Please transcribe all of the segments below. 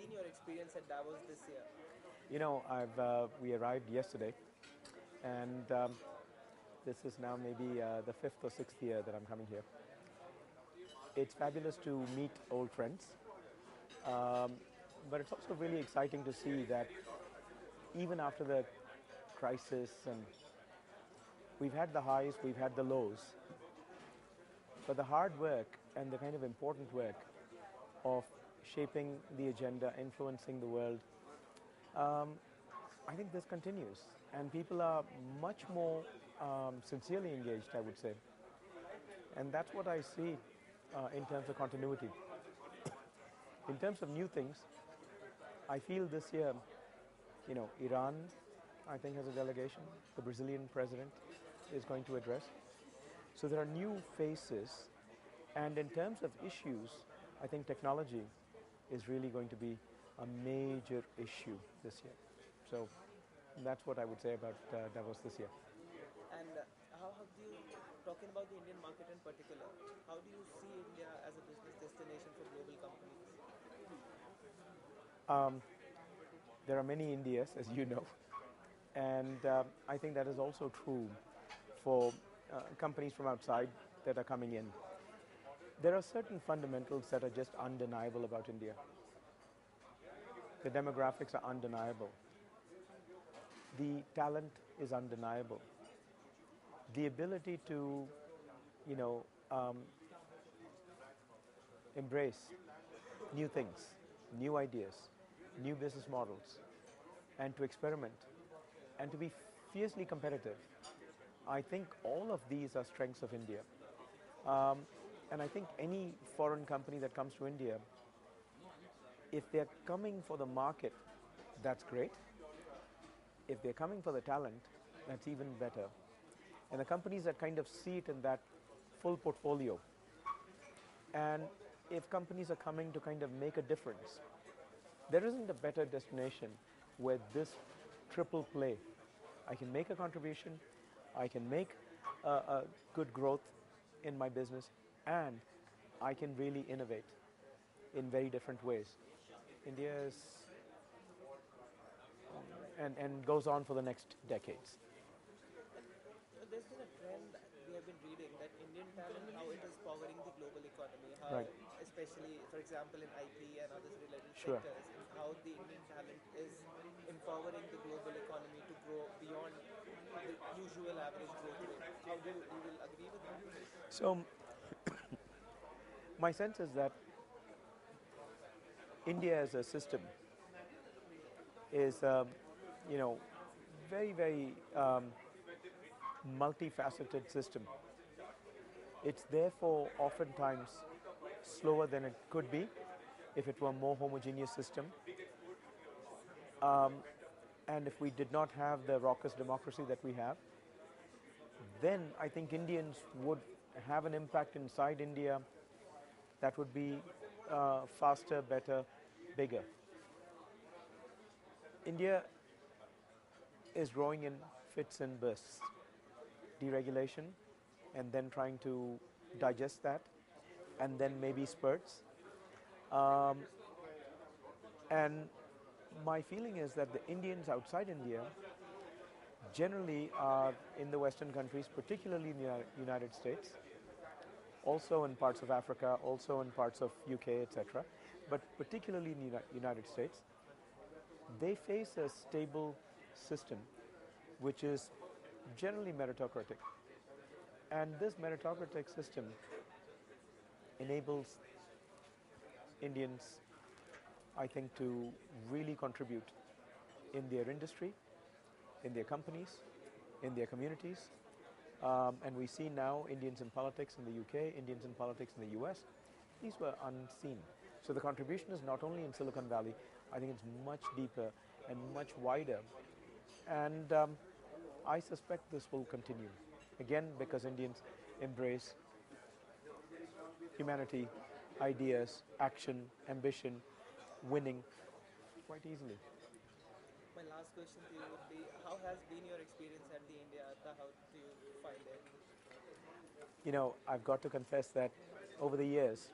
been your experience at Davos this year? We arrived yesterday, and this is now maybe the fifth or sixth year that I'm coming here. It's fabulous to meet old friends, but it's also really exciting to see that even after the crisis, and we've had the highs, we've had the lows, but the hard work and the kind of important work of shaping the agenda, influencing the world, I think this continues, and people are much more sincerely engaged, I would say, and that's what I see in terms of continuity. In terms of new things, I feel this year, Iran, I think, has a delegation. The Brazilian president is going to address. So there are new faces, and in terms of issues, I think technology is really going to be a major issue this year. So that's what I would say about Davos this year. And how do you, talking about the Indian market in particular, how do you see India as a business destination for global companies? There are many Indias, as you know, and I think that is also true for companies from outside that are coming in. There are certain fundamentals that are just undeniable about India. The demographics are undeniable. The talent is undeniable. The ability to, you know, um, embrace new things, new ideas, new business models, and to experiment, and to be fiercely competitive. I think all of these are strengths of India. And I think any foreign company that comes to India, if they're coming for the market, that's great. If they're coming for the talent, that's even better. And the companies that kind of see it in that full portfolio, and if companies are coming to kind of make a difference, there isn't a better destination where this triple play, I can make a contribution, I can make a good growth in my business, and I can really innovate in very different ways. India is, and goes on for the next decades. There's been a trend that we have been reading that Indian talent, how it is powering the global economy, how, Right. especially, for example, in IT and others related Sure. sectors, and how the Indian talent is empowering the global economy to grow beyond the usual average growth rate. How do you will agree with that? So my sense is that India as a system is, you know, very, very multifaceted system. It's therefore oftentimes slower than it could be if it were a more homogeneous system. And if we did not have the raucous democracy that we have, then I think Indians would have an impact inside India that would be faster, better, bigger. India is growing in fits and bursts, deregulation, and then trying to digest that, and then maybe spurts. And my feeling is that the Indians outside India generally are in the Western countries, particularly in the United States, also in parts of Africa, also in parts of UK, etc., but particularly in the United States, they face a stable system which is generally meritocratic. And this meritocratic system enables Indians, I think, to really contribute in their industry, in their companies, in their communities. And we see now Indians in politics in the UK, Indians in politics in the US. These were unseen. So the contribution is not only in Silicon Valley, I think it's much deeper and much wider. And I suspect this will continue. Again, because Indians embrace humanity, ideas, action, ambition, winning quite easily. My last question to you would be: how has been your experience at the India Atta? How do you find it? I've got to confess that over the years,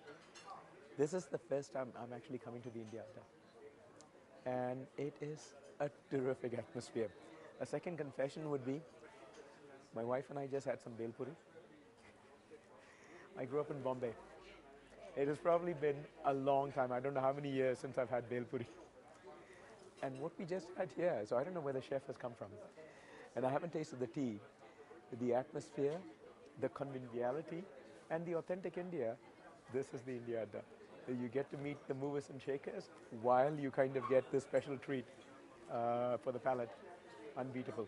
this is the first time I'm actually coming to the India Atta. and it is a terrific atmosphere. A second confession would be, my wife and I just had some bel puri. I grew up in Bombay. It has probably been a long time. I don't know how many years since I've had bel puri. And what we just had here, so I don't know where the chef has come from. And I haven't tasted the tea. The atmosphere, the conviviality, and the authentic India, this is the India Adda. You get to meet the movers and shakers while you kind of get this special treat for the palate. Unbeatable.